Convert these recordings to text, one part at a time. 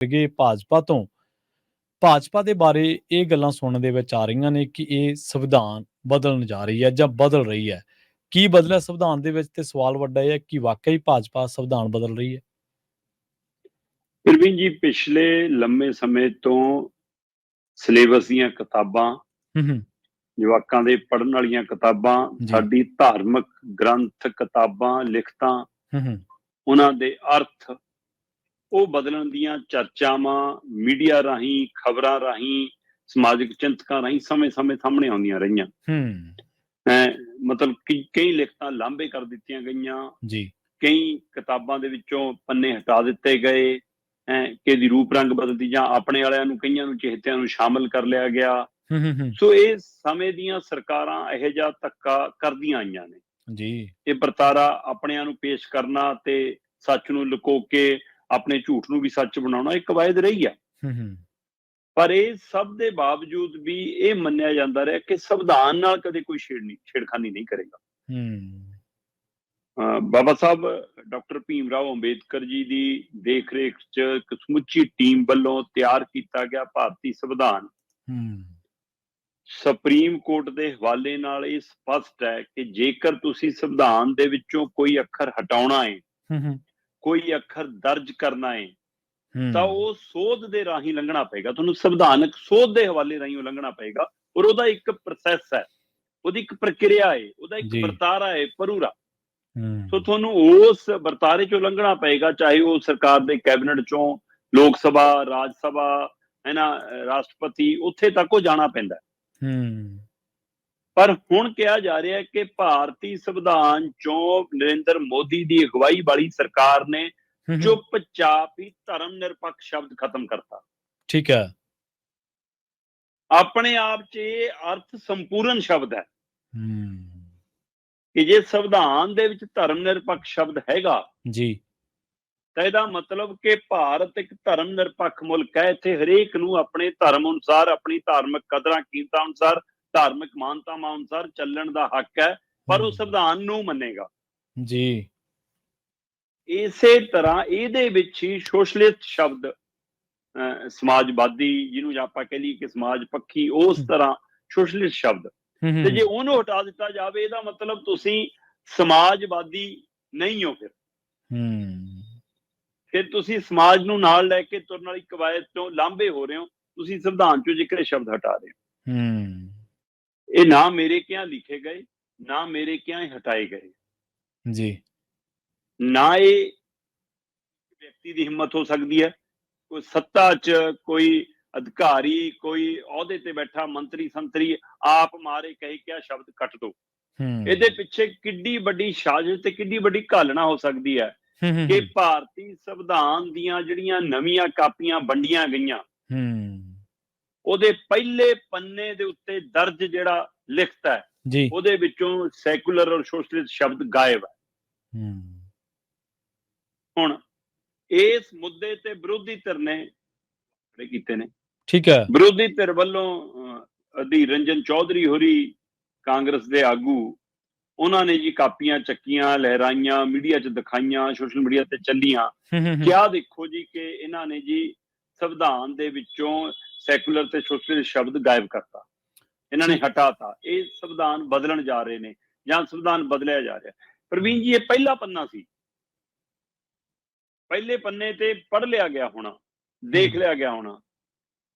ਕਿ ਭਾਜਪਾ ਦੇ ਬਾਰੇ ਇਹ ਗੱਲਾਂ ਸੁਣਨ ਦੇ ਵਿੱਚ ਆ ਰਹੀਆਂ ਨੇ ਕਿ ਇਹ ਸੰਵਿਧਾਨ ਬਦਲਣ ਜਾ ਰਹੀ ਹੈ ਜਾਂ ਬਦਲ ਰਹੀ ਹੈ। ਕੀ ਬਦਲਿਆ ਸੰਵਿਧਾਨ ਦੇ ਵਿੱਚ ਤੇ ਸਵਾਲ ਵੱਡਾ ਇਹ ਹੈ ਕਿ ਵਾਕਈ ਭਾਜਪਾ ਸੰਵਿਧਾਨ ਬਦਲ ਰਹੀ ਹੈ? ਪ੍ਰਵੀਨ ਜੀ, ਪਿਛਲੇ ਲੰਮੇ ਸਮੇਂ ਤੋਂ ਸਿਲੇਬਸ ਦੀਆਂ ਕਿਤਾਬਾਂ, ਜਵਾਕਾਂ ਦੇ ਪੜ੍ਹਨ ਵਾਲੀਆਂ ਕਿਤਾਬਾਂ, ਸਾਡੀ ਧਾਰਮਿਕ ਗ੍ਰੰਥ, ਕਿਤਾਬਾਂ, ਲਿਖਤਾਂ, ਉਹਨਾਂ ਦੇ ਅਰਥ ਉਹ ਬਦਲਣ ਦੀਆਂ ਚਰਚਾਵਾਂ ਮੀਡੀਆ ਰਾਹੀਂ, ਖਬਰਾਂ ਰਾਹੀਂ, ਸਮਾਜਿਕ ਚਿੰਤਕਾਂ ਰਾਹੀਂ ਸਮੇਂ-ਸਮੇਂ ਸਾਹਮਣੇ ਆਉਂਦੀਆਂ ਰਹੀਆਂ। ਮਤਲਬ ਕਈ ਲਿਖਤਾਂ ਲਾਂਭੇ ਕਰ ਦਿੱਤੀਆਂ ਗਈਆਂ, ਕਈ ਕਿਤਾਬਾਂ ਦੇ ਵਿੱਚੋਂ ਪੰਨੇ ਹਟਾ ਦਿੱਤੇ ਗਏ, ਕਿ ਦੀ ਰੂਪ ਰੰਗ ਬਦਲਦੀ, ਜਾਂ ਆਪਣੇ ਵਾਲਿਆਂ ਨੂੰ ਕਈਆਂ ਨੂੰ ਚਹੇਤਿਆਂ ਨੂੰ ਸ਼ਾਮਲ ਕਰ ਲਿਆ ਗਿਆ। ਸੋ ਇਹ ਸਮੇਂ ਦੀਆਂ ਸਰਕਾਰਾਂ ਇਹੋ ਜਿਹਾ ਧੱਕਾ ਕਰਦੀਆਂ ਆਈਆਂ ਨੇ। ਇਹ ਵਰਤਾਰਾ ਆਪਣਿਆਂ ਨੂੰ ਪੇਸ਼ ਕਰਨਾ ਤੇ ਸੱਚ ਨੂੰ ਲੁਕੋ ਕੇ ਆਪਣੇ ਝੂਠ ਨੂੰ ਵੀ ਸੱਚ ਬਣਾਉਣਾ ਇੱਕ ਕਵਾਇਦ ਰਹੀ ਆ। ਪਰ ਇਹ ਸਭ ਦੇ ਬਾਵਜੂਦ ਵੀ ਇਹ ਮੰਨਿਆ ਜਾਂਦਾ ਰਿਹਾ ਕਿ ਸੰਵਿਧਾਨ ਨਾਲ ਕਦੇ ਕੋਈ ਛੇੜਖਾਨੀ ਨਹੀਂ ਕਰੇਗਾ। ਬਾਬਾ ਸਾਹਿਬ ਡਾਕਟਰ ਭੀਮ ਰਾਓ ਅੰਬੇਦਕਰ ਜੀ ਦੀ ਦੇਖ ਰੇਖ 'ਚ ਇੱਕ ਸਮੁੱਚੀ ਟੀਮ ਵੱਲੋਂ ਤਿਆਰ ਕੀਤਾ ਗਿਆ ਭਾਰਤੀ ਸੰਵਿਧਾਨ ਸੁਪਰੀਮ ਕੋਰਟ ਦੇ ਹਵਾਲੇ ਨਾਲ ਇਹ ਸਪਸ਼ਟ ਹੈ ਕਿ ਜੇਕਰ ਤੁਸੀਂ ਸੰਵਿਧਾਨ ਦੇ ਵਿੱਚੋਂ ਕੋਈ ਅੱਖਰ ਹਟਾਉਣਾ ਹੈ, ਕੋਈ ਅੱਖਰ ਦਰਜ ਕਰਨਾ ਹੈ, ਤਾਂ ਉਹ ਸੋਧ ਦੇ ਰਾਹੀਂ ਲੰਘਣਾ ਪਏਗਾ। ਤੁਹਾਨੂੰ ਸੰਵਿਧਾਨਕ ਸੋਧ ਦੇ ਹਵਾਲੇ ਰਾਹੀਂ ਉਹ ਲੰਘਣਾ ਪਏਗਾ, ਔਰ ਉਹਦਾ ਇੱਕ ਪ੍ਰੋਸੈਸ ਹੈ, ਉਹਦੀ ਇੱਕ ਪ੍ਰਕਿਰਿਆ ਹੈ, ਉਹਦਾ ਇੱਕ ਵਰਤਾਰਾ ਹੈ ਪਰੂਰਾ। ਸੋ ਤੁਹਾਨੂੰ ਉਸ ਵਰਤਾਰੇ ਚੋਂ ਲੰਘਣਾ ਪਏਗਾ, ਚਾਹੇ ਉਹ ਸਰਕਾਰ ਦੇ ਕੈਬਨਿਟ ਚੋਂ, ਲੋਕ ਸਭਾ, ਰਾਜ ਸਭਾ, ਰਾਸ਼ਟਰਪਤੀ, ਉੱਥੇ ਤੱਕ ਉਹ ਜਾਣਾ ਪੈਂਦਾ। ਪਰ ਹੁਣ ਕਿਹਾ ਜਾ ਰਿਹਾ ਹੈ ਕਿ ਭਾਰਤੀ ਸੰਵਿਧਾਨ ਚੋਂ ਨਰਿੰਦਰ ਮੋਦੀ ਦੀ ਅਗਵਾਈ ਵਾਲੀ ਸਰਕਾਰ ਨੇ ਚੁੱਪ-ਚਾਪ ਹੀ ਧਰਮ ਨਿਰਪੱਖ ਸ਼ਬਦ ਖਤਮ ਕਰਤਾ। ਠੀਕ ਹੈ। ਆਪਣੇ ਆਪ 'ਚ ਇਹ ਅਰਥ ਸੰਪੂਰਨ ਸ਼ਬਦ ਹੈ ਕਿ ਜੇ ਸੰਵਿਧਾਨ ਦੇ ਵਿੱਚ ਧਰਮ ਨਿਰਪੱਖ ਸ਼ਬਦ ਹੈਗਾ ਤਾਂ ਇਹਦਾ ਮਤਲਬ ਕਿ ਭਾਰਤ ਇੱਕ ਧਰਮ ਨਿਰਪੱਖ ਮੁਲਕ ਹੈ। ਇੱਥੇ ਹਰੇਕ ਨੂੰ ਆਪਣੇ ਧਰਮ ਅਨੁਸਾਰ, ਆਪਣੀ ਧਾਰਮਿਕ ਕਦਰਾਂ ਕੀਮਤਾਂ ਅਨੁਸਾਰ, ਧਾਰਮਿਕ ਮਾਨਤਾਵਾਂ ਅਨੁਸਾਰ ਚੱਲਣ ਦਾ ਹੱਕ ਹੈ, ਪਰ ਉਹ ਸੰਵਿਧਾਨ ਨੂੰ ਮੰਨੇਗਾ। ਇਸੇ ਤਰ੍ਹਾਂ ਇਹਦੇ ਵਿੱਚ ਹੀ ਸੋਸ਼ਲਿਸਟ ਸ਼ਬਦ, ਸਮਾਜਵਾਦੀ ਜਿਹਨੂੰ ਆਪਾਂ ਕਹਿ ਲਈਏ ਕਿ ਸਮਾਜ ਪੱਖੀ, ਉਸ ਤਰ੍ਹਾਂ ਸੋਸ਼ਲਿਸਟ ਸ਼ਬਦ, ਤੇ ਜੇ ਉਹਨੂੰ ਹਟਾ ਦਿੱਤਾ ਜਾਵੇ ਇਹਦਾ ਮਤਲਬ ਤੁਸੀਂ ਸਮਾਜਵਾਦੀ ਨਹੀਂ ਹੋ। ਫਿਰ ਤੁਸੀਂ ਸਮਾਜ ਨੂੰ ਨਾਲ ਲੈ ਕੇ ਤੁਰਨ ਵਾਲੀ ਕਵਾਇਦ ਤੋਂ ਲਾਂਭੇ ਹੋ ਰਹੇ ਹੋ। ਤੁਸੀਂ ਸੰਵਿਧਾਨ ਚੋਂ ਜਿਹੜੇ ਸ਼ਬਦ ਹਟਾ ਰਹੇ ਹੋ, ਇਹ ਨਾ ਮੇਰੇ ਕਿਹਾ ਲਿਖੇ ਗਏ, ਨਾ ਮੇਰੇ ਕਿਹਾ ਹਟਾਏ ਗਏ। ਨਾ ਇਹ ਵਿਅਕਤੀ ਦੀ ਹਿੰਮਤ ਹੋ ਸਕਦੀ ਹੈ, ਕੋਈ ਸੱਤਾ 'ਚ ਕੋਈ ਅਧਿਕਾਰੀ, ਕੋਈ ਅਹੁਦੇ ਤੇ ਬੈਠਾ ਮੰਤਰੀ ਸੰਤਰੀ ਆਪ ਮਾਰੇ ਕਹੇ ਕਿ ਆਹ ਸ਼ਬਦ ਕੱਟ ਦੋ। ਇਹਦੇ ਪਿੱਛੇ ਕਿੱਡੀ ਵੱਡੀ ਸਾਜ਼ਿਸ਼ ਤੇ ਕਿੱਡੀ ਵੱਡੀ ਘਾਲਣਾ ਹੋ ਸਕਦੀ ਹੈ ਕਿ ਭਾਰਤੀ ਸੰਵਿਧਾਨ ਦੀਆਂ ਜਿਹੜੀਆਂ ਨਵੀਆਂ ਕਾਪੀਆਂ ਵੰਡੀਆਂ ਗਈਆਂ, ਉਹਦੇ ਪਹਿਲੇ ਪੰਨੇ ਦੇ ਉੱਤੇ ਦਰਜ ਜਿਹੜਾ ਲਿਖਤ ਹੈ, ਉਹਦੇ ਵਿੱਚੋਂ ਸੈਕੂਲਰ ਔਰ ਸੋਸ਼ਲਿਸਟ ਸ਼ਬਦ ਗਾਇਬ ਹੈ। ਹੁਣ ਇਸ ਮੁੱਦੇ ਤੇ ਵਿਰੋਧੀ ਧਿਰ ਨੇ ਕੀਤੇ ਨੇ। ਠੀਕ ਹੈ। ਵਿਰੋਧੀ ਧਿਰ ਵੱਲੋਂ ਅਧੀਰ ਰੰਜਨ ਚੌਧਰੀ ਹੋਰੀ, ਕਾਂਗਰਸ ਦੇ ਆਗੂ, ਉਹਨਾਂ ਨੇ ਜੀ ਕਾਪੀਆਂ ਚੱਕੀਆਂ, ਲਹਿਰਾਈਆਂ, ਮੀਡੀਆ 'ਚ ਦਿਖਾਈਆਂ, ਸੋਸ਼ਲ ਮੀਡੀਆ ਤੇ ਚੱਲੀਆਂ। ਕਿਆ ਦੇਖੋ ਜੀ ਕਿ ਇਹਨਾਂ ਨੇ ਜੀ ਸੰਵਿਧਾਨ ਦੇ ਵਿੱਚੋਂ ਸੈਕੂਲਰ ਤੇ ਸੋਸ਼ਲਿਸਟ ਸ਼ਬਦ ਗਾਇਬ ਕਰਤਾ, ਇਹਨਾਂ ਨੇ ਹਟਾਤਾ। ਇਹ ਸੰਵਿਧਾਨ ਬਦਲਣ ਜਾ ਰਹੇ ਨੇ ਜਾਂ ਸੰਵਿਧਾਨ ਬਦਲਿਆ ਜਾ ਰਿਹਾ। ਪ੍ਰਵੀਨ ਜੀ, ਇਹ ਪਹਿਲਾ ਪੰਨਾ ਸੀ, ਪਹਿਲੇ ਪੰਨੇ ਤੇ ਪੜ੍ਹ ਲਿਆ ਗਿਆ ਹੋਣਾ, ਦੇਖ ਲਿਆ ਗਿਆ ਹੋਣਾ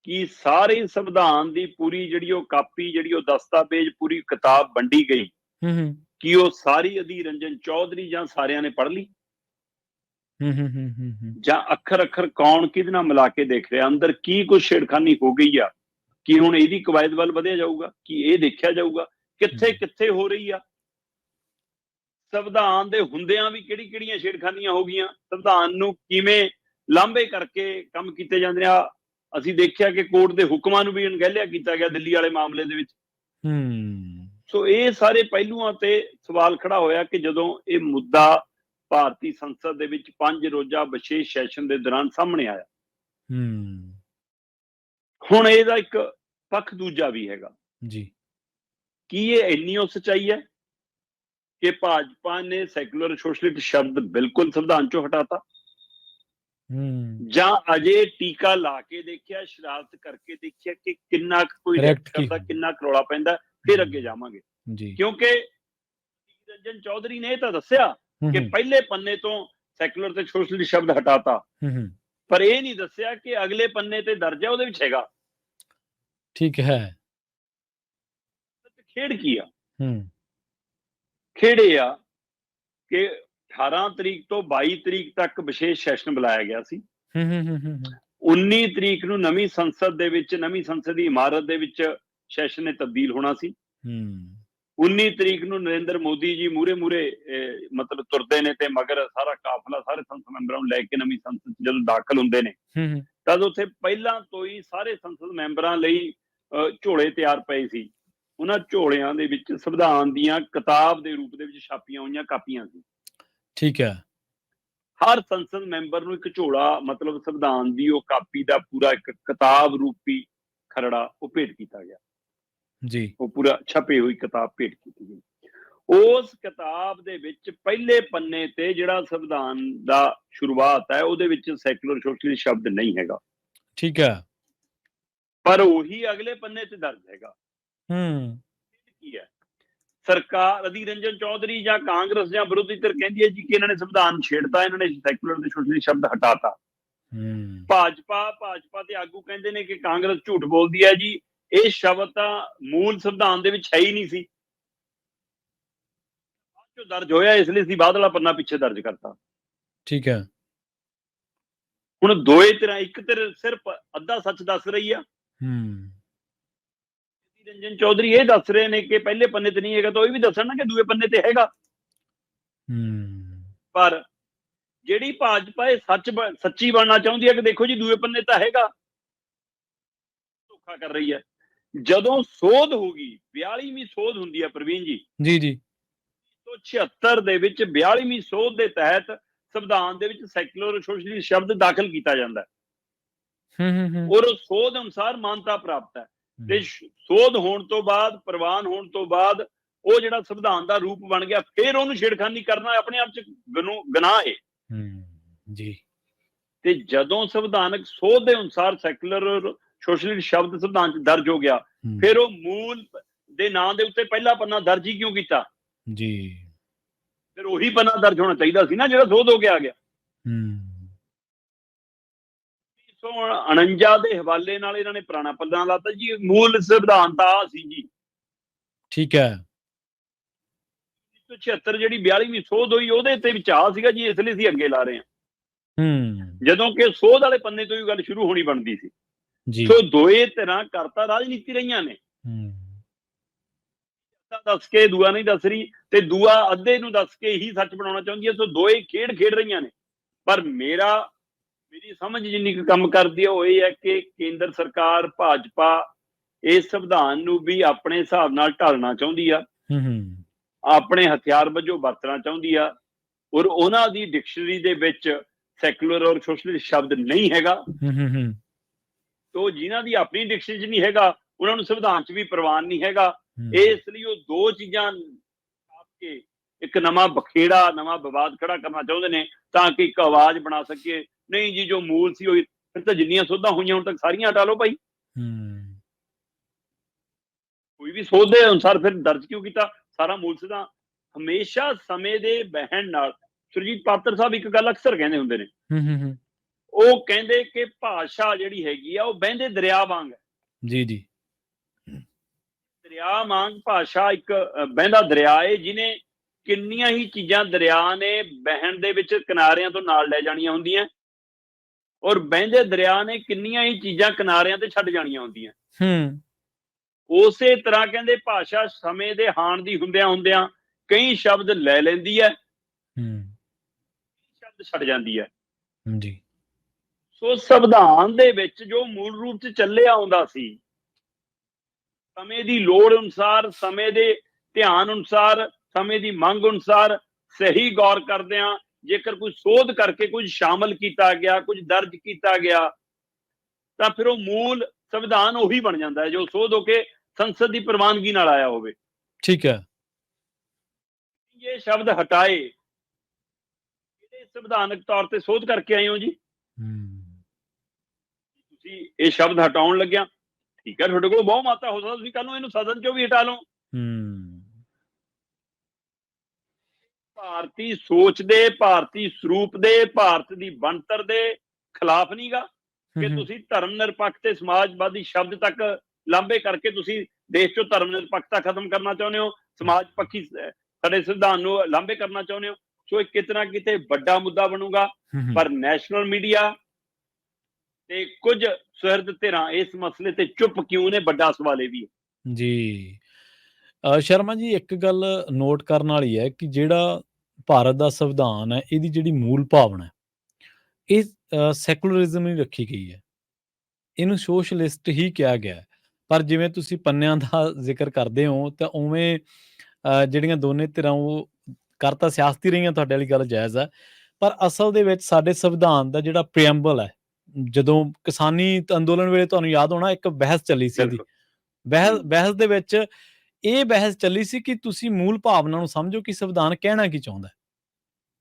ਕਿ ਸਾਰੇ ਸੰਵਿਧਾਨ ਦੀ ਪੂਰੀ ਜਿਹੜੀ ਉਹ ਕਾਪੀ, ਜਿਹੜੀ ਉਹ ਦਸਤਾਵੇਜ਼, ਪੂਰੀ ਕਿਤਾਬ ਵੰਡੀ ਗਈ, ਕਿ ਉਹ ਸਾਰੀ ਅਧੀਰ ਰੰਜਨ ਚੌਧਰੀ ਜਾਂ ਸਾਰਿਆਂ ਨੇ ਪੜ੍ਹ ਲਈ, ਜਾਂ ਅੱਖਰ ਅੱਖਰ ਕੌਣ ਕਿਹਦੇ ਨਾਲ ਮਿਲਾ ਕੇ ਦੇਖ ਰਿਹਾ, ਅੰਦਰ ਕੀ ਕੁਝ ਛੇੜਖਾਨੀ ਹੋ ਗਈ ਆ, ਕਿ ਹੁਣ ਇਹਦੀ ਕਵਾਇਦ ਵੱਲ ਵਧਿਆ ਜਾਊਗਾ, ਕਿ ਇਹ ਦੇਖਿਆ ਜਾਊਗਾ ਕਿੱਥੇ ਕਿੱਥੇ ਹੋ ਰਹੀ ਆ। ਸੰਵਿਧਾਨ ਦੇ ਹੁੰਦਿਆਂ ਵੀ ਕਿਹੜੀ ਕਿਹੜੀਆਂ ਛੇੜਖਾਨੀਆਂ ਹੋ ਗਈਆਂ, ਸੰਵਿਧਾਨ ਨੂੰ ਕਿਵੇਂ ਲਾਂਭੇ ਕਰਕੇ ਕੰਮ ਕੀਤੇ ਜਾਂਦੇ ਆ। ਅਸੀਂ ਦੇਖਿਆ ਕਿ ਕੋਰਟ ਦੇ ਹੁਕਮਾਂ ਨੂੰ ਵੀ ਅਣਗਹਿਲਿਆ ਕੀਤਾ ਗਿਆ ਦਿੱਲੀ ਵਾਲੇ ਮਾਮਲੇ ਦੇ ਵਿੱਚ। ਸੋ ਇਹ ਸਾਰੇ ਪਹਿਲੂਆਂ ਤੇ ਸਵਾਲ ਖੜਾ ਹੋਇਆ ਕਿ ਜਦੋਂ ਇਹ ਮੁੱਦਾ ਭਾਰਤੀ ਸੰਸਦ ਦੇ ਵਿੱਚ 5 ਰੋਜ਼ਾ ਵਿਸ਼ੇਸ਼ ਸੈਸ਼ਨ ਦੇ ਦੌਰਾਨ ਸਾਹਮਣੇ ਆਇਆ। ਹੁਣ ਇਹਦਾ ਇੱਕ ਪੱਖ ਦੂਜਾ ਵੀ ਹੈਗਾ ਜੀ। ਕੀ ਇਹ ਇੰਨੀ ਉਹ ਸੱਚਾਈ ਹੈ ਕਿ ਭਾਜਪਾ ਨੇ ਸੈਕੂਲਰ ਸੋਸ਼ਲਿਸਟ ਸ਼ਬਦ ਬਿਲਕੁਲ ਸੰਵਿਧਾਨ ਚੋਂ ਹਟਾਤਾ? ਜਾਂ ਅਜੇ ਟੀਕਾ ਲਾ ਕੇ ਦੇਖਿਆ, ਸ਼ਰਾਰਤ ਕਰਕੇ ਦੇਖਿਆ ਕਿ ਕਿੰਨਾ ਕੋਈ ਰਿਐਕਟ ਕਰਦਾ, ਕਿੰਨਾ ਰੌਲਾ ਪੈਂਦਾ, ਫਿਰ ਅੱਗੇ ਜਾਵਾਂਗੇ। ਕਿਉਂਕਿ ਰੰਜਨ ਚੌਧਰੀ ਨੇ ਇਹ ਤਾਂ ਦੱਸਿਆ ਕਿ ਪਹਿਲੇ ਪੰਨੇ ਤੋਂ ਸੈਕੂਲਰ ਤੇ ਸੋਸ਼ਲਿਸਟ ਸ਼ਬਦ ਹਟਾਤਾ, ਪਰ ਇਹ ਨਹੀਂ ਦੱਸਿਆ ਕਿ ਅਗਲੇ ਪੰਨੇ ਤੇ ਦਰਜ ਹੈ ਉਹਦੇ ਵਿੱਚ ਹੈਗਾ। ਠੀਕ ਹੈ। ਖੇਡ ਕੀ ਆ? ਖੇਡ ਇਹ ਆ ਕਿ 18 ਤਰੀਕ ਤੋਂ 22 ਤਰੀਕ ਤੱਕ ਵਿਸ਼ੇਸ਼ ਸੈਸ਼ਨ ਬੁਲਾਇਆ ਗਿਆ ਸੀ। 19 ਤਰੀਕ ਨੂੰ ਨਵੀਂ ਸੰਸਦ ਦੇ ਵਿੱਚ, ਨਵੀਂ ਸੰਸਦ ਦੀ ਇਮਾਰਤ ਦੇ ਵਿੱਚ ਸੈਸ਼ਨ ਨੇ ਤਬਦੀਲ ਹੋਣਾ ਸੀ। 19 ਤਰੀਕ ਨੂੰ ਨਰਿੰਦਰ ਮੋਦੀ ਜੀ ਮੂਰੇ ਮਤਲਬ ਤੁਰਦੇ ਨੇ ਤੇ ਮਗਰ ਸਾਰਾ ਕਾਫਲਾ ਸਾਰੇ ਸੰਸਦ ਮੈਂਬਰਾਂ ਨੂੰ ਲੈ ਕੇ ਨਵੀਂ ਸੰਸਦ ਜਦੋਂ ਦਾਖਲ ਹੁੰਦੇ ਨੇ, ਤਦ ਉੱਥੇ ਪਹਿਲਾਂ ਤੋਂ ਹੀ ਸਾਰੇ ਸੰਸਦ ਮੈਂਬਰਾਂ ਲਈ ਝੋਲੇ ਤਿਆਰ ਪਏ ਸੀ। ਉਹਨਾਂ ਝੋਲਿਆਂ ਦੇ ਵਿੱਚ ਸੰਵਿਧਾਨ ਦੀਆਂ ਕਿਤਾਬ ਦੇ ਰੂਪ ਦੇ ਵਿੱਚ ਛਾਪੀਆਂ ਹੋਈਆਂ ਕਾਪੀਆਂ ਸੀ। ਠੀਕ ਹੈ। ਹਰ ਸੰਸਦ ਮੈਂਬਰ ਨੂੰ ਇੱਕ ਝੋਲਾ, ਮਤਲਬ ਸੰਵਿਧਾਨ ਦੀ ਉਹ ਕਾਪੀ ਦਾ ਪੂਰਾ ਇੱਕ ਕਿਤਾਬ ਰੂਪੀ ਖਰੜਾ ਉਹ ਭੇਟ ਕੀਤਾ ਗਿਆ ਜੀ। ਉਹ ਪੂਰਾ ਛਪੀ ਹੋਈ ਕਿਤਾਬ ਭੇਟ ਕੀਤੀ ਗਈ। ਉਸ ਕਿਤਾਬ ਦੇ ਵਿੱਚ ਪਹਿਲੇ ਪੰਨੇ ਤੇ ਜਿਹੜਾ ਸੰਵਿਧਾਨ ਦਾ ਸ਼ੁਰੂਆਤ ਹੈ ਉਹਦੇ ਵਿੱਚ ਸੈਕੂਲਰ ਸੋਸ਼ਲਿਸਟ ਸ਼ਬਦ ਨਹੀਂ ਹੈਗਾ। ਠੀਕ ਹੈ। ਪਰ ਉਹੀ ਅਗਲੇ ਪੰਨੇ ਤੇ ਦਰਜ ਹੈਗਾ। ਕੀ ਹੈ? ਸਰਕਾਰ ਅਧੀਰ ਰੰਜਨ ਚੌਧਰੀ ਜਾਂ ਕਾਂਗਰਸ ਜਾਂ ਵਿਰੋਧੀ ਧਿਰ ਕਹਿੰਦੀ ਹੈ ਜੀ ਕਿ ਇਹਨਾਂ ਨੇ ਸੰਵਿਧਾਨ ਛੇੜਤਾ, ਇਹਨਾਂ ਨੇ ਸੈਕੂਲਰ ਤੇ ਸੋਸ਼ਲਿਸਟ ਸ਼ਬਦ ਹਟਾਤਾ। ਭਾਜਪਾ ਤੇ ਆਗੂ ਕਹਿੰਦੇ ਨੇ ਕਿ ਕਾਂਗਰਸ ਝੂਠ ਬੋਲਦੀ ਹੈ ਜੀ, ਇਹ ਸ਼ਬਦ ਤਾਂ ਮੂਲ ਸੰਵਿਧਾਨ ਦੇ ਵਿੱਚ ਹੈ ਹੀ ਨਹੀਂ ਸੀ, ਬਾਅਦ ਚੋਂ ਦਰਜ ਹੋਇਆ, ਇਸ ਲਈ ਅਸੀਂ ਬਾਅਦ ਵਾਲਾ ਪੰਨਾ ਪਿੱਛੇ ਦਰਜ ਕਰਤਾ। ਠੀਕ ਹੈ। ਹੁਣ ਦੋਏ ਧਿਰਾਂ, ਇੱਕ ਧਿਰ ਸਿਰਫ ਅੱਧਾ ਸੱਚ ਦੱਸ ਰਹੀ ਆ। ਰੰਜਨ ਚੌਧਰੀ ਇਹ ਦੱਸ ਰਹੇ ਨੇ ਕਿ ਪਹਿਲੇ ਪੰਨੇ ਤੇ ਨਹੀਂ ਹੈਗਾ, ਤਾਂ ਉਹ ਵੀ ਦੱਸਣ ਨਾ ਕਿ ਦੂਏ ਪੰਨੇ ਤੇ ਹੈਗਾ। ਪਰ ਜਿਹੜੀ ਭਾਜਪਾ ਇਹ ਸੱਚੀ ਬਣਨਾ ਚਾਹੁੰਦੀ ਹੈ ਕਿ ਦੇਖੋ ਜੀ ਦੂਏ ਪੰਨੇ ਤਾਂ ਹੈਗਾ, ਧੋਖਾ ਕਰ ਰਹੀ ਹੈ। ਜਦੋਂ ਸੋਧ ਹੋਗੀ, 42ਵੀਂ ਸੋਧ ਹੁੰਦੀ ਹੈ ਪ੍ਰਵੀਨ ਜੀ, 1976 ਦੇ ਵਿੱਚ 42ਵੀਂ ਸੋਧ ਦੇ ਤਹਿਤ ਸੰਵਿਧਾਨ ਦੇ ਵਿੱਚ ਸੈਕੂਲਰ ਸੋਸ਼ਲਿਸਟ ਸ਼ਬਦ ਦਾਖਲ ਕੀਤਾ ਜਾਂਦਾ ਹੈ ਔਰ ਸੋਧ ਅਨੁਸਾਰ ਮਾਨਤਾ ਪ੍ਰਾਪਤ ਹੈ। ਤੇ ਸੋਧ ਹੋਣ ਤੋਂ ਬਾਅਦ, ਪ੍ਰਵਾਨ ਹੋਣ ਤੋਂ ਬਾਅਦ ਉਹ ਜਿਹੜਾ ਸੰਵਿਧਾਨ ਦਾ ਰੂਪ ਬਣ ਗਿਆ, ਫਿਰ ਉਹਨੂੰ ਛੇੜਖਾਨੀ ਕਰਨਾ ਆਪਣੇ ਆਪ ਚ ਗੁਨਾਹ ਹੈ ਜੀ। ਤੇ ਜਦੋਂ ਸੰਵਿਧਾਨਕ ਸੋਧ ਦੇ ਅਨੁਸਾਰ ਸੈਕੂਲਰ ਸੋਸ਼ਲਿਸਟ ਸ਼ਬਦ ਸੰਵਿਧਾਨ ਚ ਦਰਜ ਹੋ ਗਿਆ, ਫਿਰ ਉਹ ਮੂਲ ਦੇ ਨਾਂ ਦੇ ਉੱਤੇ ਪਹਿਲਾ ਪੰਨਾ ਦਰਜ ਹੀ ਕਿਉਂ ਕੀਤਾ ਜੀ? ਫਿਰ ਉਹੀ ਪੰਨਾ ਦਰਜ ਹੋਣਾ ਚਾਹੀਦਾ ਸੀ ਨਾ ਜਿਹੜਾ ਸੋਧ ਹੋ ਕੇ ਆ ਗਿਆ। 1949 ਦੇ ਹਵਾਲੇ ਨਾਲ ਇਹਨਾਂ ਨੇ ਪੁਰਾਣਾ ਪੰਨਾ ਲਾਤਾ ਜੀ, ਮੂਲ ਸੰਵਿਧਾਨ ਤਾਂ ਆ ਸੀ ਜੀ। ਠੀਕ ਹੈ। 1976 ਜਿਹੜੀ 42ਵੀਂ ਸੋਧ ਹੋਈ ਉਹਦੇ ਤੇ ਵਿੱਚ ਆ ਸੀਗਾ ਜੀ, ਇਸ ਲਈ ਅਸੀਂ ਅੱਗੇ ਲਾ ਰਹੇ ਹਾਂ। ਜਦੋਂ ਕਿ ਸੋਧ ਵਾਲੇ ਪੰਨੇ ਤੋਂ ਹੀ ਗੱਲ ਸ਼ੁਰੂ ਹੋਣੀ ਬਣਦੀ ਸੀ। ਸੋ ਦੋਏ ਧਿਰਾਂ ਕਰਤਾ ਰਾਜਨੀਤੀ ਰਹੀਆਂ ਨੇ, ਦੱਸ ਕੇ ਦੂਆ ਨਹੀਂ ਦੱਸ ਰਹੀ ਤੇ ਦੂਆ ਅੱਧੇ ਨੂੰ ਦੱਸ ਕੇ ਹੀ ਸੱਚ ਬਣਾਉਣਾ ਚਾਹੁੰਦੀ ਹੈ। ਸੋ ਦੋਏ ਖੇਡ ਰਹੀਆਂ ਨੇ। ਪਰ ਮੇਰੀ ਸਮਝ ਜਿੰਨੀ ਕੁ ਕੰਮ ਕਰਦੀ ਹੈ ਉਹ ਇਹ ਹੈ ਕਿ ਕੇਂਦਰ ਸਰਕਾਰ ਭਾਜਪਾ ਇਸ ਸੰਵਿਧਾਨ ਨੂੰ ਵੀ ਆਪਣੇ ਹਿਸਾਬ ਨਾਲ ਢਾਲਣਾ ਚਾਹੁੰਦੀ ਆ, ਆਪਣੇ ਹਥਿਆਰ ਵਜੋਂ ਵਰਤਣਾ ਚਾਹੁੰਦੀ ਆ, ਔਰ ਉਹਨਾਂ ਦੀ ਡਿਕਸ਼ਨਰੀ ਦੇ ਵਿੱਚ ਸੈਕੂਲਰ ਔਰ ਸੋਸ਼ਲਿਸਟ ਸ਼ਬਦ ਨਹੀਂ ਹੈਗਾ। ਤੋ ਜਿਨ੍ਹਾਂ ਦੀ ਆਪਣੀ ਡਿਕਸ਼ਨਰੀ 'ਚ ਨਹੀਂ ਹੈਗਾ, ਉਹਨਾਂ ਨੂੰ ਸੰਵਿਧਾਨ 'ਚ ਵੀ ਪ੍ਰਵਾਨ ਨਹੀਂ ਹੈਗਾ। ਇਸ ਲਈ ਉਹ ਦੋ ਚੀਜ਼ਾਂ ਛਾਪ ਕੇ ਇੱਕ ਨਵਾਂ ਬਖੇੜਾ, ਨਵਾਂ ਵਿਵਾਦ ਖੜਾ ਕਰਨਾ ਚਾਹੁੰਦੇ ਨੇ ਤਾਂ ਕਿ ਇੱਕ ਆਵਾਜ਼ ਬਣਾ ਸਕੀਏ। ਨਹੀਂ ਜੀ, ਜੋ ਮੂਲ ਸੀ ਉਹ ਫਿਰ ਤਾਂ ਜਿੰਨੀਆਂ ਸੋਧਾਂ ਹੋਈਆਂ ਹੁਣ ਤੱਕ ਸਾਰੀਆਂ ਹਟਾ ਲਓ ਭਾਈ। ਕੋਈ ਵੀ ਸੋਧ ਦੇ ਅਨੁਸਾਰ ਫਿਰ ਦਰਜ ਕਿਉਂ ਕੀਤਾ? ਸਾਰਾ ਮੂਲ ਸਿੱਧਾ ਹਮੇਸ਼ਾ ਸਮੇਂ ਦੇ ਬਹਿਣ ਨਾਲ। ਸੁਰਜੀਤ ਪਾਤਰ ਸਾਹਿਬ ਇੱਕ ਗੱਲ ਅਕਸਰ ਕਹਿੰਦੇ ਹੁੰਦੇ ਨੇ, ਉਹ ਕਹਿੰਦੇ ਕਿ ਭਾਸ਼ਾ ਜਿਹੜੀ ਹੈਗੀ ਆ ਉਹ ਬਹਿੰਦੇ ਦਰਿਆ ਵਾਂਗ ਹੈ। ਜੀ। ਦਰਿਆ ਵਾਂਗ ਭਾਸ਼ਾ ਇੱਕ ਬਹਿੰਦਾ ਦਰਿਆ ਹੈ, ਜਿਹਨੇ ਕਿੰਨੀਆਂ ਹੀ ਚੀਜ਼ਾਂ ਦਰਿਆ ਨੇ ਬਹਿਣ ਦੇ ਵਿੱਚ ਕਿਨਾਰਿਆਂ ਤੋਂ ਨਾਲ ਲੈ ਜਾਣੀਆਂ ਹੁੰਦੀਆਂ, ਔਰ ਬਹਿੰਦੇ ਦਰਿਆ ਨੇ ਕਿੰਨੀਆਂ ਹੀ ਚੀਜ਼ਾਂ ਕਿਨਾਰਿਆਂ ਤੇ ਛੱਡ ਜਾਣੀਆਂ ਹੁੰਦੀਆਂ। ਉਸੇ ਤਰ੍ਹਾਂ ਕਹਿੰਦੇ ਭਾਸ਼ਾ ਸਮੇਂ ਦੇ ਹਾਣ ਦੀ ਹੁੰਦਿਆਂ ਕਈ ਸ਼ਬਦ ਲੈ ਲੈਂਦੀ ਹੈ, ਸ਼ਬਦ ਛੱਡ ਜਾਂਦੀ ਹੈ। ਸੋ ਸੰਵਿਧਾਨ ਦੇ ਵਿੱਚ ਜੋ ਮੂਲ ਰੂਪ 'ਚ ਚੱਲਿਆ ਆਉਂਦਾ ਸੀ, ਸਮੇਂ ਦੀ ਲੋੜ ਅਨੁਸਾਰ, ਸਮੇਂ ਦੇ ਧਿਆਨ ਅਨੁਸਾਰ, ਸਮੇਂ ਦੀ ਮੰਗ ਅਨੁਸਾਰ ਸਹੀ ਗੌਰ ਕਰਦਿਆਂ ਜੇਕਰ ਕੋਈ ਸੋਧ ਕਰਕੇ ਕੁਝ ਸ਼ਾਮਲ ਕੀਤਾ ਗਿਆ, ਕੁਝ ਦਰਜ ਕੀਤਾ ਗਿਆ, ਤਾਂ ਫਿਰ ਉਹ ਮੂਲ ਸੰਵਿਧਾਨ ਉਹੀ ਬਣ ਜਾਂਦਾ ਹੈ ਜੋ ਸੋਧ ਹੋ ਕੇ ਸੰਸਦ ਦੀ ਪ੍ਰਵਾਨਗੀ ਨਾਲ ਆਇਆ ਹੋਵੇ। ਠੀਕ ਹੈ। ਇਹ ਸ਼ਬਦ ਹਟਾਏ, ਇਹਦੇ ਸੰਵਿਧਾਨਕ ਤੌਰ ਤੇ ਸੋਧ ਕਰਕੇ ਆਏ ਹੋ ਜੀ। ਤੁਸੀਂ ਇਹ ਸ਼ਬਦ ਹਟਾਉਣ ਲੱਗਿਆ, ਠੀਕ ਹੈ, ਤੁਹਾਡੇ ਕੋਲ ਬਹੁਤ ਮਾਤਾ ਹੋ ਸਕਦਾ ਤੁਸੀਂ ਕੱਲ ਨੂੰ ਇਹਨੂੰ ਸਦਨ ਚੋਂ ਵੀ ਹਟਾ ਲਓ। ਭਾਰਤੀ ਸੋਚ ਦੇ, ਭਾਰਤੀ ਸਰੂਪ ਦੇ, ਭਾਰਤ ਦੀ ਬਣਤਰ ਦੇ ਖਿਲਾਫ ਨਹੀਂਗਾ ਕਿ ਤੁਸੀਂ ਧਰਮ ਨਿਰਪੱਖ ਤੇ ਸਮਾਜਵਾਦੀ ਸ਼ਬਦ ਤੱਕ ਲਾਂਭੇ ਕਰਕੇ ਤੁਸੀਂ ਦੇਸ਼ ਚੋਂ ਧਰਮ ਨਿਰਪੱਖਤਾ ਖਤਮ ਕਰਨਾ ਚਾਹੁੰਦੇ ਹੋ, ਸਮਾਜ ਪੱਖੀ ਸਾਡੇ ਸੰਵਿਧਾਨ ਨੂੰ ਲਾਂਭੇ ਕਰਨਾ ਚਾਹੁੰਦੇ ਹੋ। ਸੋ ਇਹ ਕਿਤੇ ਨਾ ਕਿਤੇ ਵੱਡਾ ਮੁੱਦਾ ਬਣੂਗਾ। ਪਰ ਨੈਸ਼ਨਲ ਮੀਡੀਆ ਤੇ ਕੁਝ ਸੁਹਿਰਦ ਧਿਰਾਂ ਇਸ ਮਸਲੇ ਤੇ ਚੁੱਪ ਕਿਉਂ ਨੇ, ਵੱਡਾ ਸਵਾਲ ਇਹ ਵੀ ਹੈ ਜੀ। ਸ਼ਰਮਾ ਜੀ, ਇੱਕ ਗੱਲ ਨੋਟ ਕਰਨ ਵਾਲੀ ਹੈ ਕਿ ਜਿਹੜਾ ਭਾਰਤ ਦਾ ਸੰਵਿਧਾਨ ਹੈ, ਇਹਦੀ ਜਿਹੜੀ ਮੂਲ ਭਾਵਨਾ ਹੈ, ਇਹ ਸੈਕੂਲਰਿਜ਼ਮ ਹੀ ਰੱਖੀ ਗਈ ਹੈ, ਇਹਨੂੰ ਸੋਸ਼ਲਿਸਟ ਹੀ ਕਿਹਾ ਗਿਆ ਹੈ। ਪਰ ਜਿਵੇਂ ਤੁਸੀਂ ਪੰਨਿਆਂ ਦਾ ਜ਼ਿਕਰ ਕਰਦੇ ਹੋ ਤਾਂ ਉਵੇਂ ਜਿਹੜੀਆਂ ਦੋਨੇ ਧਿਰਾਂ ਉਹ ਕਰ ਤਾਂ ਸਿਆਸਤੀ ਰਹੀਆਂ, ਤੁਹਾਡੇ ਵਾਲੀ ਗੱਲ ਜਾਇਜ਼ ਹੈ, ਪਰ ਅਸਲ ਦੇ ਵਿੱਚ ਸਾਡੇ ਸੰਵਿਧਾਨ ਦਾ ਜਿਹੜਾ ਪ੍ਰੀਐਂਬਲ ਹੈ, ਜਦੋਂ ਕਿਸਾਨੀ ਅੰਦੋਲਨ ਵੇਲੇ ਤੁਹਾਨੂੰ ਯਾਦ ਹੋਣਾ ਇੱਕ ਬਹਿਸ ਚੱਲੀ ਸੀ ਇਹਦੀ, ਬਹਿਸ ਦੇ ਵਿੱਚ ਇਹ ਬਹਿਸ ਚੱਲੀ ਸੀ ਕਿ ਤੁਸੀਂ ਮੂਲ ਭਾਵਨਾ ਨੂੰ ਸਮਝੋ ਕਿ ਸੰਵਿਧਾਨ ਕਹਿਣਾ ਕੀ ਚਾਹੁੰਦਾ,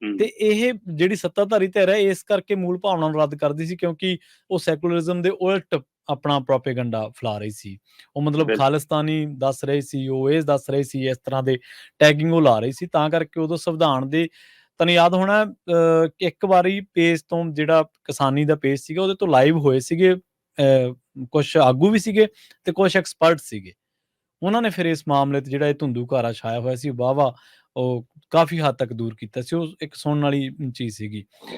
ਤੇ ਇਹ ਜਿਹੜੀ ਸੱਤਾਧਾਰੀ ਧਿਰ ਹੈ ਇਸ ਕਰਕੇ ਮੂਲ ਭਾਵਨਾ ਨੂੰ ਰੱਦ ਕਰਦੀ ਸੀ, ਕਿਉਂਕਿ ਉਹ ਸੈਕੂਲਰਿਜ਼ਮ ਦੇ ਉਲਟ ਆਪਣਾ ਪ੍ਰੋਪੇਗੰਡਾ ਫੈਲਾ ਰਹੀ ਸੀ। ਉਹ ਮਤਲਬ ਖਾਲਿਸਤਾਨੀ ਦੱਸ ਰਹੇ ਸੀ, ਉਹ ਇਹ ਦੱਸ ਰਹੇ ਸੀ, ਇਸ ਤਰ੍ਹਾਂ ਦੇ ਟੈਗਿੰਗ ਉਹ ਲਾ ਰਹੀ ਸੀ। ਤਾਂ ਕਰਕੇ ਉਦੋਂ ਸੰਵਿਧਾਨ ਦੇ ਤੁਹਾਨੂੰ ਯਾਦ ਹੋਣਾ ਇੱਕ ਵਾਰੀ ਪੇਜ ਤੋਂ ਜਿਹੜਾ ਕਿਸਾਨੀ ਦਾ ਪੇਜ ਸੀਗਾ ਉਹਦੇ ਤੋਂ ਲਾਈਵ ਹੋਏ ਸੀਗੇ ਕੁਛ ਆਗੂ ਵੀ ਸੀਗੇ ਤੇ ਕੁਛ ਐਕਸਪਰਟ ਸੀਗੇ। ਉਹਨਾਂ ਨੇ ਫਿਰ ਇਸ ਮਾਮਲੇ ਤੇ ਜਿਹੜਾ ਇਹ ਧੁੰਦੂਕਾਰਾ ਛਾਇਆ ਹੋਇਆ ਸੀ, ਵਾਹਵਾ ਉਹ ਕਾਫੀ ਹੱਦ ਤੱਕ ਦੂਰ ਕੀਤਾ ਸੀ। ਉਹ ਇੱਕ ਸੁਣਨ ਵਾਲੀ ਚੀਜ਼ ਸੀਗੀ।